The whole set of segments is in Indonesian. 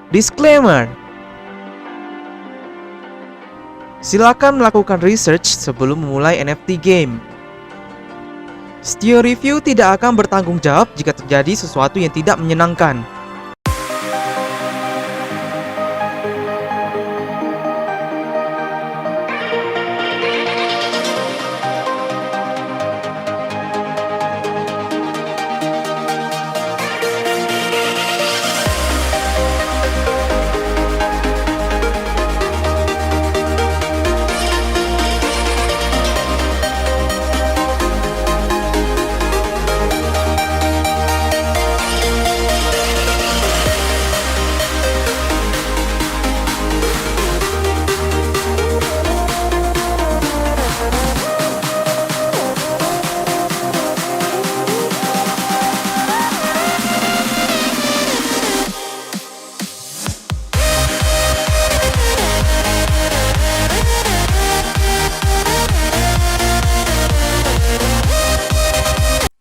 Disclaimer: silakan melakukan research sebelum memulai NFT game. Stio Review tidak akan bertanggung jawab jika terjadi sesuatu yang tidak menyenangkan.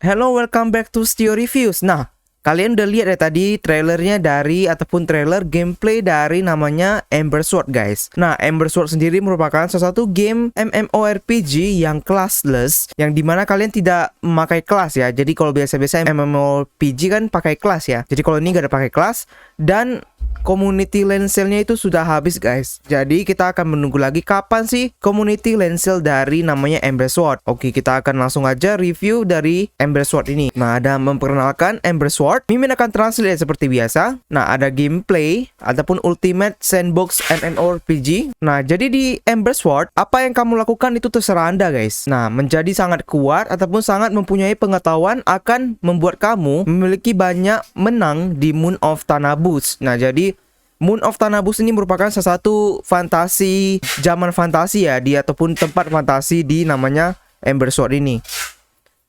Hello, welcome back to Stio Reviews. Nah, kalian udah lihat ya tadi trailernya ataupun trailer gameplay dari namanya Ember Sword, guys. Nah, Ember Sword sendiri merupakan salah satu game MMORPG yang classless, yang dimana kalian tidak memakai kelas ya. Jadi kalau biasa-biasa MMORPG kan pakai kelas ya. Jadi kalau ini gak ada pakai kelas, dan community land sale-nya itu sudah habis, guys. Jadi kita akan menunggu lagi kapan sih community land sale dari namanya Ember Sword. Oke, kita akan langsung aja review dari Ember Sword ini. Nah, ada memperkenalkan Ember Sword. Mimin akan translate seperti biasa. Nah, ada gameplay ataupun Ultimate Sandbox MMORPG. Nah, jadi di Ember Sword, apa yang kamu lakukan itu terserah Anda, guys. Nah, menjadi sangat kuat ataupun sangat mempunyai pengetahuan akan membuat kamu memiliki banyak menang di Moon of Tanabus. Nah, jadi Moon of Tanabus ini merupakan salah satu fantasi, zaman fantasi ya, ataupun tempat fantasi di namanya Ember Sword ini.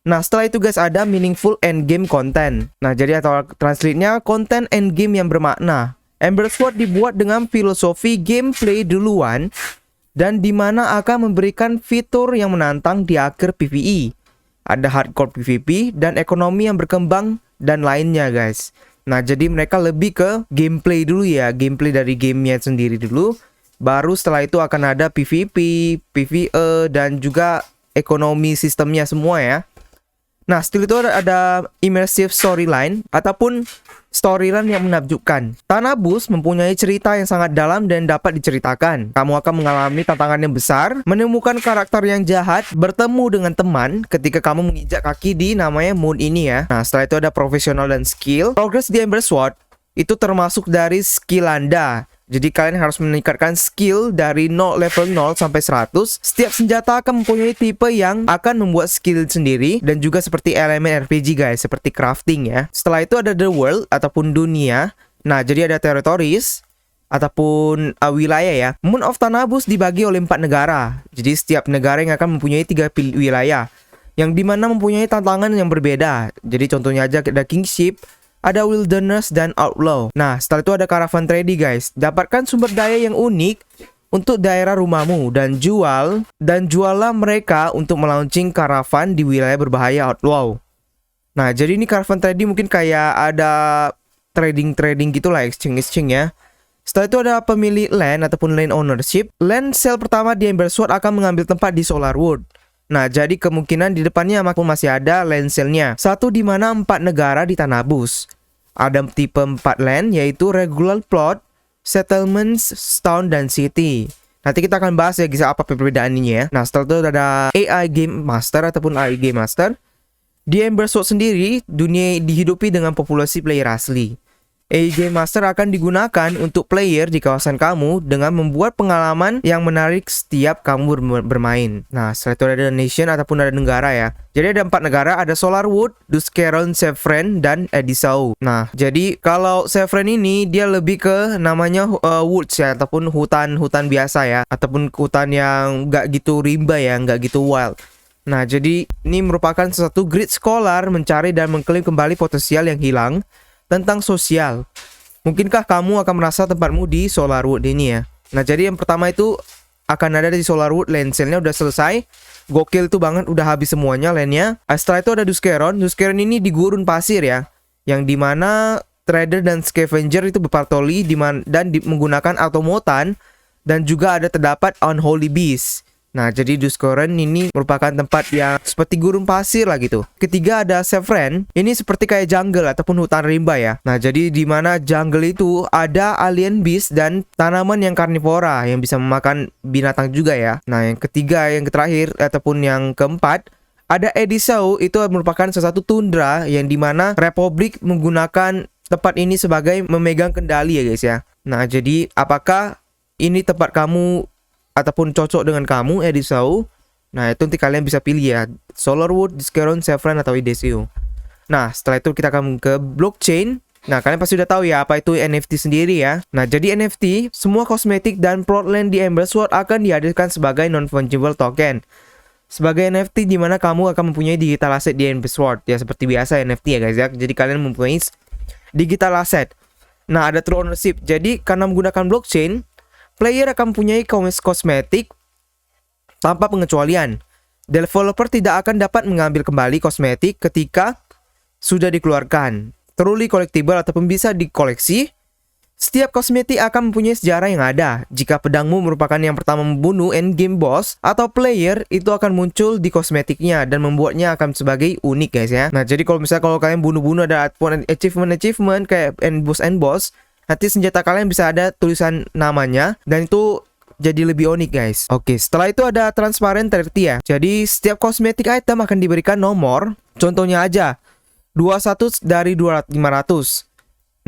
Nah, setelah itu guys, ada meaningful endgame content. Nah, jadi atau translate-nya konten endgame yang bermakna. Ember Sword dibuat dengan filosofi gameplay duluan, dan dimana akan memberikan fitur yang menantang di akhir PvE. Ada hardcore PvP dan ekonomi yang berkembang dan lainnya, guys. Nah, jadi mereka lebih ke gameplay dulu ya, gameplay dari gamenya sendiri dulu. Baru setelah itu akan ada PvP, PvE, dan juga ekonomi sistemnya semua ya. Nah, setelah itu ada immersive storyline ataupun storyline yang menakjubkan. Tanabus mempunyai cerita yang sangat dalam dan dapat diceritakan. Kamu akan mengalami tantangan yang besar, menemukan karakter yang jahat, bertemu dengan teman ketika kamu menginjak kaki di namanya Moon ini ya. Nah, setelah itu ada profesional dan skill. Progress di Ember Sword itu termasuk dari skill Anda. Jadi kalian harus meningkatkan skill dari level 0 sampai 100. Setiap senjata akan mempunyai tipe yang akan membuat skill sendiri, dan juga seperti elemen RPG guys, seperti crafting ya. Setelah itu ada the world ataupun dunia. Nah, jadi ada territories ataupun wilayah ya. Moon of Tanabus dibagi oleh 4 negara. Jadi setiap negara yang akan mempunyai 3 wilayah, yang dimana mempunyai tantangan yang berbeda. Jadi contohnya aja ada kingship, ada wilderness, dan outlaw. Nah, setelah itu ada caravan trade guys. Dapatkan sumber daya yang unik untuk daerah rumahmu dan juallah mereka untuk melaunching caravan di wilayah berbahaya outlaw. Nah, jadi ini caravan trade mungkin kayak ada trading gitulah, exchange ya. Setelah itu ada pemilik land ataupun land ownership. Land sale pertama di Ember Sword akan mengambil tempat di Solarwood. Nah, jadi kemungkinan di depannya masih ada land sale-nya. Satu di mana 4 negara di Tanabus. Ada tipe 4 land, yaitu regular plot, settlements, town, dan city. Nanti kita akan bahas ya guys apa perbedaannya ya. Nah, setelah itu ada AI Game Master ataupun AI Game Master. Di Ember Sword sendiri, dunia dihidupi dengan populasi player asli. AI Game Master akan digunakan untuk player di kawasan kamu dengan membuat pengalaman yang menarik setiap kamu bermain. Nah, setelah itu ada nation ataupun ada negara ya. Jadi ada 4 negara, ada Solarwood, Duskeron, Sevren, dan Edisau. Nah, jadi kalau Sevren ini dia lebih ke namanya woods ya, ataupun hutan biasa ya, ataupun hutan yang nggak gitu rimba ya, nggak gitu wild. Nah, jadi ini merupakan satu grid scholar mencari dan mengklaim kembali potensial yang hilang tentang sosial. Mungkinkah kamu akan merasa tempatmu di Solarwood ini ya? Nah, jadi yang pertama itu akan ada di Solarwood, land sale-nya udah selesai. Gokil tuh banget, udah habis semuanya landnya. Setelah itu ada Duskeron. Duskeron ini di gurun pasir ya, yang dimana trader dan scavenger itu berpatroli menggunakan automotan, dan juga ada terdapat unholy beast. Nah, jadi Duskoren ini merupakan tempat yang seperti gurun pasir lah gitu. Ketiga ada Sevren. Ini seperti kayak jungle ataupun hutan rimba ya. Nah, jadi di mana jungle itu ada alien beast dan tanaman yang karnivora yang bisa memakan binatang juga ya. Nah, yang ketiga, yang terakhir ataupun yang keempat ada Edisau. Itu merupakan salah satu tundra yang dimana Republik menggunakan tempat ini sebagai memegang kendali ya guys ya. Nah, jadi apakah ini tempat kamu ataupun cocok dengan kamu, Edisau? Nah, itu nanti kalian bisa pilih ya, Solarwood, Duskoren, Sevren, atau Edisau. Nah, setelah itu kita akan ke blockchain. Nah, kalian pasti udah tahu ya apa itu NFT sendiri ya. Nah, jadi NFT, semua kosmetik dan plotland di Ember Sword akan dihadirkan sebagai non-fungible token. Sebagai NFT di mana kamu akan mempunyai digital asset di Ember Sword. Ya, seperti biasa NFT ya guys ya. Jadi kalian mempunyai digital asset. Nah, ada true ownership. Jadi, karena menggunakan blockchain, player akan mempunyai kosmetik tanpa pengecualian. Developer tidak akan dapat mengambil kembali kosmetik ketika sudah dikeluarkan. Truly collectible ataupun bisa dikoleksi. Setiap kosmetik akan mempunyai sejarah yang ada. Jika pedangmu merupakan yang pertama membunuh endgame boss atau player, itu akan muncul di kosmetiknya dan membuatnya akan sebagai unik guys ya. Nah, jadi kalau kalian bunuh-bunuh ada achievement kayak end boss, nanti senjata kalian bisa ada tulisan namanya dan itu jadi lebih unik guys. Oke, setelah itu ada transparent rarity ya. Jadi setiap kosmetik item akan diberikan nomor. Contohnya aja 21 dari 500.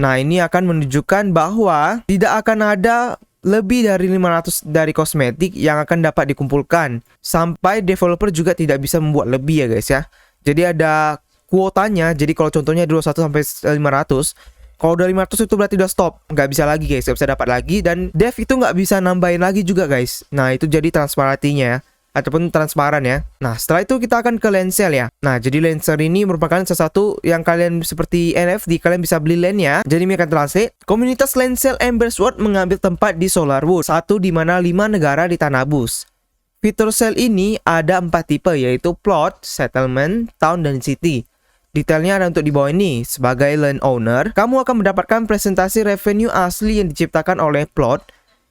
Nah, ini akan menunjukkan bahwa tidak akan ada lebih dari 500 dari kosmetik yang akan dapat dikumpulkan. Sampai developer juga tidak bisa membuat lebih ya guys ya. Jadi ada kuotanya. Jadi kalau contohnya 21 sampai 500, kalau udah 500 itu berarti udah stop. Nggak bisa lagi guys, nggak bisa dapat lagi. Dan dev itu nggak bisa nambahin lagi juga guys. Nah, itu jadi transparansinya ya, ataupun transparan ya. Nah, setelah itu kita akan ke Lancer ya. Nah, jadi Lancer ini merupakan sesuatu yang kalian seperti NFT, kalian bisa beli lane-nya. Jadi ini akan translate. Komunitas Lancer Ember Sword mengambil tempat di Solarwood, satu di mana 5 negara di Tanabus. Fitur sel ini ada 4 tipe, yaitu plot, settlement, town, dan city. Detailnya ada untuk di bawah ini. Sebagai land owner, kamu akan mendapatkan presentasi revenue asli yang diciptakan oleh plot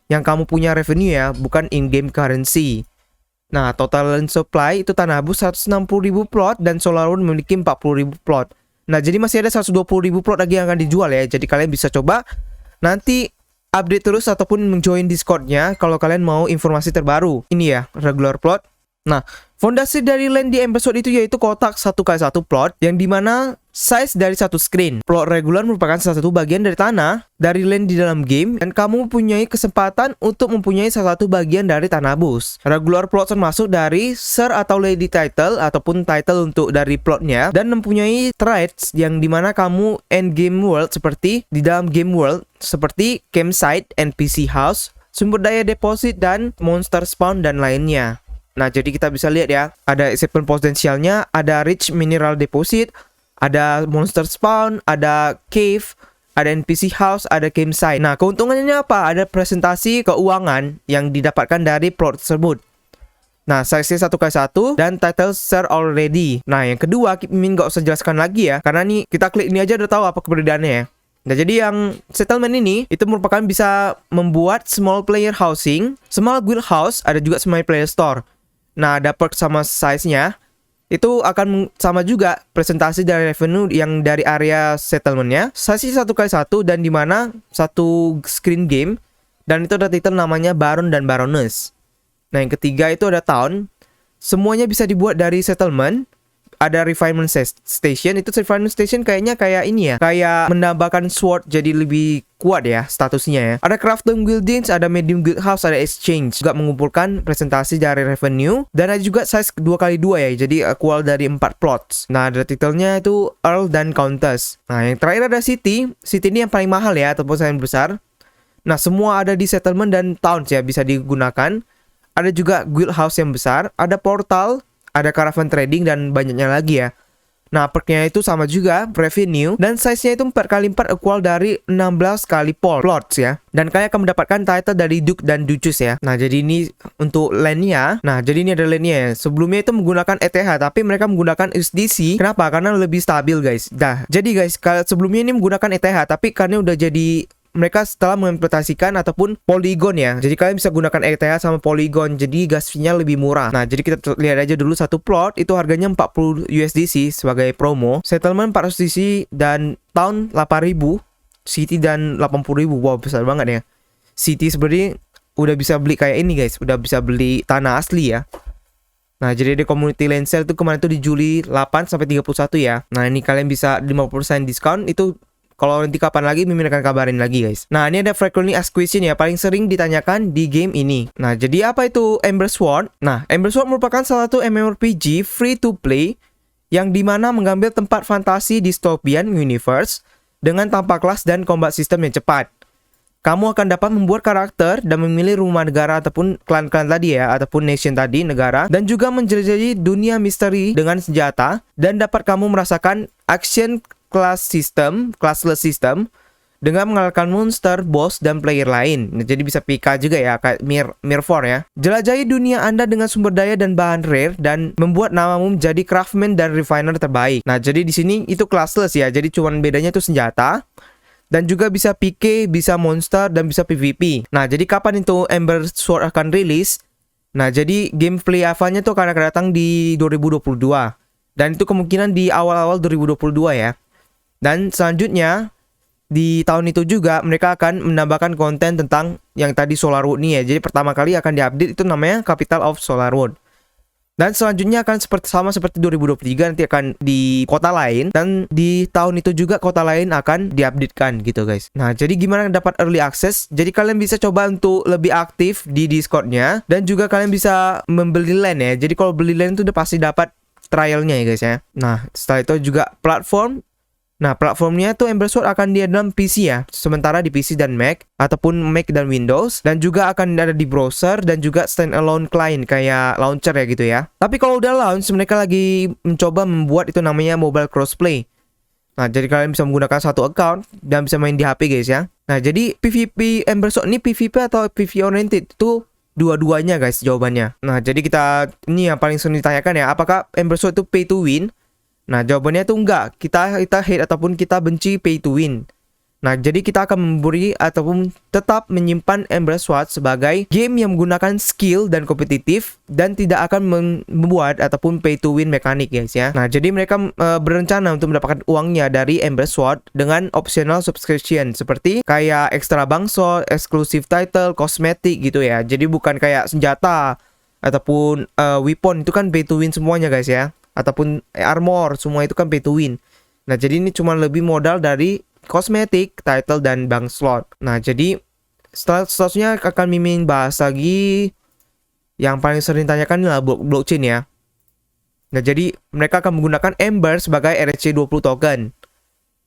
yang kamu punya revenue ya, bukan in-game currency. Nah, total land supply itu Tanabus 160.000 plot dan Solarwood memiliki 40.000 plot. Nah, jadi masih ada 120.000 plot lagi yang akan dijual ya. Jadi kalian bisa coba nanti update terus ataupun menjoin Discord-nya kalau kalian mau informasi terbaru. Ini ya, regular plot. Nah, fondasi dari land di Ember Sword itu yaitu kotak 1x1 plot yang dimana size dari satu screen. Plot regular merupakan salah satu bagian dari tanah dari land di dalam game dan kamu mempunyai kesempatan untuk mempunyai salah satu bagian dari Tanabus. Regular plot termasuk dari Sir atau Lady title ataupun title untuk dari plotnya dan mempunyai traits yang dimana kamu end game world seperti di dalam game world seperti campsite, NPC house, sumber daya deposit dan monster spawn dan lainnya. Nah, jadi kita bisa lihat ya, ada achievement potensialnya, ada rich mineral deposit, ada monster spawn, ada cave, ada NPC house, ada campsite. Nah, keuntungannya apa? Ada presentasi keuangan yang didapatkan dari plot tersebut. Nah, size-nya 1x1 dan title Sir already. Nah, yang kedua, Min gak usah jelaskan lagi ya, karena nih kita klik ini aja udah tahu apa keberadaannya ya. Nah, jadi yang settlement ini itu merupakan bisa membuat small player housing, small guild house, ada juga small player store. Nah, ada perk sama size-nya. Itu akan sama juga presentasi dari revenue yang dari area settlement-nya. Size 1x1 dan dimana satu screen game. Dan itu ada title namanya Baron dan Baroness. Nah, yang ketiga itu ada town. Semuanya bisa dibuat dari settlement. Ada refinement station. Itu refinement station kayaknya kayak ini ya, kayak menambahkan sword jadi lebih kuat ya statusnya ya. Ada crafting buildings, ada medium guild house, ada exchange. Juga mengumpulkan presentasi dari revenue. Dan ada juga size 2x2 ya, jadi equal dari 4 plots. Nah, ada titelnya itu Earl dan Countess. Nah, yang terakhir ada city. City ini yang paling mahal ya, ataupun yang besar. Nah, semua ada di settlement dan towns ya, bisa digunakan. Ada juga guild house yang besar, ada portal, ada caravan trading dan banyaknya lagi ya. Nah, perknya itu sama juga, revenue, dan size-nya itu 4x4 equal dari 16 kali plots ya. Dan kalian akan mendapatkan title dari Duke dan Duchess ya. Nah, jadi ini untuk lane-nya. Nah, jadi ini ada lane-nya ya. Sebelumnya itu menggunakan ETH, tapi mereka menggunakan USDC. Kenapa? Karena lebih stabil guys. Jadi guys, kalau sebelumnya ini menggunakan ETH, tapi karena udah jadi mereka setelah mengimplementasikan ataupun Polygon ya. Jadi kalian bisa gunakan ETH sama Polygon. Jadi gas fee-nya lebih murah. Nah, jadi kita lihat aja dulu satu plot itu harganya 40 USDC sebagai promo. Settlement 400 USDC dan tahun 8.000. City dan 80.000. Wow, besar banget ya. City sebenarnya udah bisa beli kayak ini guys. Udah bisa beli tanah asli ya. Nah, jadi di community land sale itu kemarin tuh di Juli 8 sampai 31 ya. Nah, ini kalian bisa 50% diskon. Itu kalau nanti kapan lagi, Mimin akan kabarin lagi guys. Nah, ini ada frequently asked question ya, paling sering ditanyakan di game ini. Nah, jadi apa itu Ember Sword? Nah, Ember Sword merupakan salah satu MMORPG free to play yang dimana mengambil tempat fantasi dystopian universe dengan tanpa kelas dan combat system yang cepat. Kamu akan dapat membuat karakter dan memilih rumah negara ataupun klan-klan tadi ya, ataupun nation tadi, negara, dan juga menjelajahi dunia misteri dengan senjata, dan dapat kamu merasakan action classless system dengan mengalahkan monster, boss, dan player lain. Nah, jadi bisa PK juga ya, kayak Mirror ya. Jelajahi dunia Anda dengan sumber daya dan bahan rare dan membuat namamu menjadi craftsman dan refiner terbaik. Nah, jadi di sini itu classless ya. Jadi cuman bedanya itu senjata dan juga bisa PK, bisa monster, dan bisa PvP. Nah, jadi kapan itu Ember Sword akan rilis? Nah, jadi gameplay alpha-nya tuh akan datang di 2022. Dan itu kemungkinan di awal-awal 2022 ya. Dan selanjutnya di tahun itu juga mereka akan menambahkan konten tentang yang tadi Solarwood nih ya. Jadi pertama kali akan diupdate itu namanya Capital of Solarwood. Dan selanjutnya akan sama seperti 2023 nanti akan di kota lain. Dan di tahun itu juga kota lain akan diupdatekan gitu guys. Nah, jadi gimana dapat early access? Jadi kalian bisa coba untuk lebih aktif di Discord-nya. Dan juga kalian bisa membeli land ya. Jadi kalau beli land itu udah pasti dapat trialnya ya guys ya. Nah, setelah itu juga platform. Nah, platformnya tuh Ember Sword akan di dalam PC ya. Sementara di PC dan Mac, ataupun Mac dan Windows. Dan juga akan ada di browser dan juga standalone client kayak launcher ya gitu ya. Tapi kalau udah launch, mereka lagi mencoba membuat itu namanya mobile crossplay. Nah, jadi kalian bisa menggunakan satu account dan bisa main di HP guys ya. Nah, jadi PvP Ember Sword ini PvP atau PvE oriented? Itu dua-duanya guys jawabannya. Nah, jadi ini yang paling sering ditanyakan ya. Apakah Ember Sword itu pay to win? Nah, jawabannya itu enggak. Kita hate ataupun kita benci pay to win. Nah, jadi kita akan memberi ataupun tetap menyimpan Ember Sword sebagai game yang menggunakan skill dan kompetitif dan tidak akan membuat ataupun pay to win mekanik guys ya. Nah, jadi mereka berencana untuk mendapatkan uangnya dari Ember Sword dengan optional subscription seperti kayak extra bangsol, exclusive title, kosmetik gitu ya. Jadi bukan kayak senjata ataupun weapon itu kan pay to win semuanya guys ya. Ataupun armor, semua itu kan pay to win. Nah, jadi ini cuma lebih modal dari kosmetik, title, dan bank slot. Nah, jadi seterusnya akan Mimin bahas lagi yang paling sering ditanyakan adalah blockchain ya. Nah, jadi mereka akan menggunakan Ember sebagai ERC20 token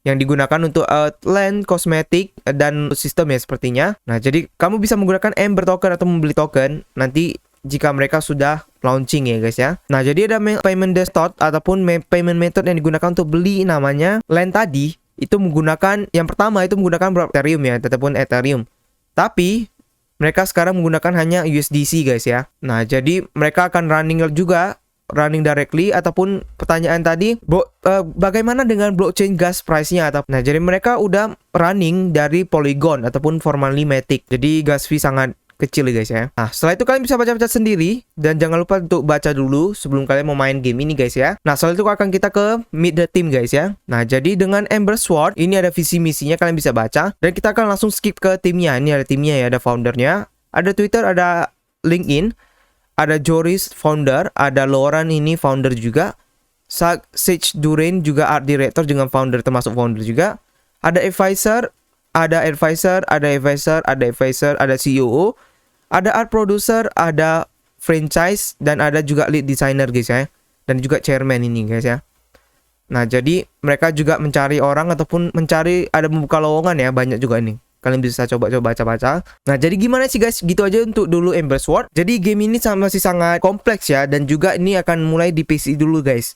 yang digunakan untuk land, kosmetik, dan sistem ya sepertinya. Nah, jadi kamu bisa menggunakan Ember token atau membeli token nanti jika mereka sudah launching ya guys ya. Nah, jadi ada payment desktop ataupun payment method yang digunakan untuk beli namanya land tadi. Itu menggunakan, yang pertama itu menggunakan Ethereum ya, ataupun Ethereum. Tapi mereka sekarang menggunakan hanya USDC guys ya. Nah, jadi mereka akan running directly. Ataupun pertanyaan tadi, bagaimana dengan blockchain gas price-nya? Nah, jadi mereka udah running dari Polygon ataupun formerly Matic. Jadi gas fee sangat kecil guys ya. Nah, setelah itu kalian bisa baca-baca sendiri. Dan jangan lupa untuk baca dulu sebelum kalian mau main game ini guys ya. Nah, setelah itu akan kita ke meet the team guys ya. Nah, jadi dengan Ember Sword ini ada visi misinya, kalian bisa baca. Dan kita akan langsung skip ke timnya. Ini ada timnya ya, ada foundernya, ada Twitter, ada LinkedIn, ada Joris founder, ada Lauren ini founder juga, Sage Durain juga art director dengan founder, termasuk founder juga. Ada advisor, ada CEO, ada art producer, ada franchise, dan ada juga lead designer guys ya. Dan juga chairman ini guys ya. Nah, jadi mereka juga mencari orang ataupun ada membuka lowongan ya, banyak juga ini. Kalian bisa coba-coba baca-baca. Nah, jadi gimana sih guys? Gitu aja untuk dulu Ember Sword. Jadi game ini masih sangat kompleks ya, dan juga ini akan mulai di PC dulu guys.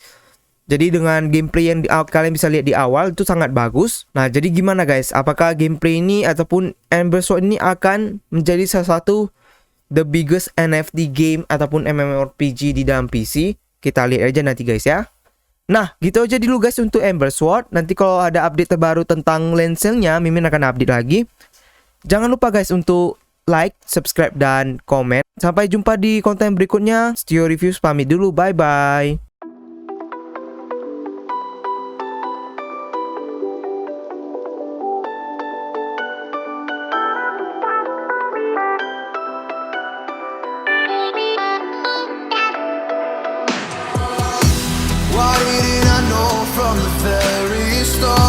Jadi dengan gameplay yang kalian bisa lihat di awal itu sangat bagus. Nah, jadi gimana guys? Apakah gameplay ini ataupun Ember Sword ini akan menjadi salah satu the biggest NFT game ataupun MMORPG di dalam PC? Kita lihat aja nanti guys ya. Nah, gitu aja dulu guys untuk Ember Sword. Nanti kalau ada update terbaru tentang land sale-nya, Mimin akan update lagi. Jangan lupa guys untuk like, subscribe, dan komen. Sampai jumpa di konten berikutnya. Stio Reviews pamit dulu. Bye-bye. Why didn't I know from the very start?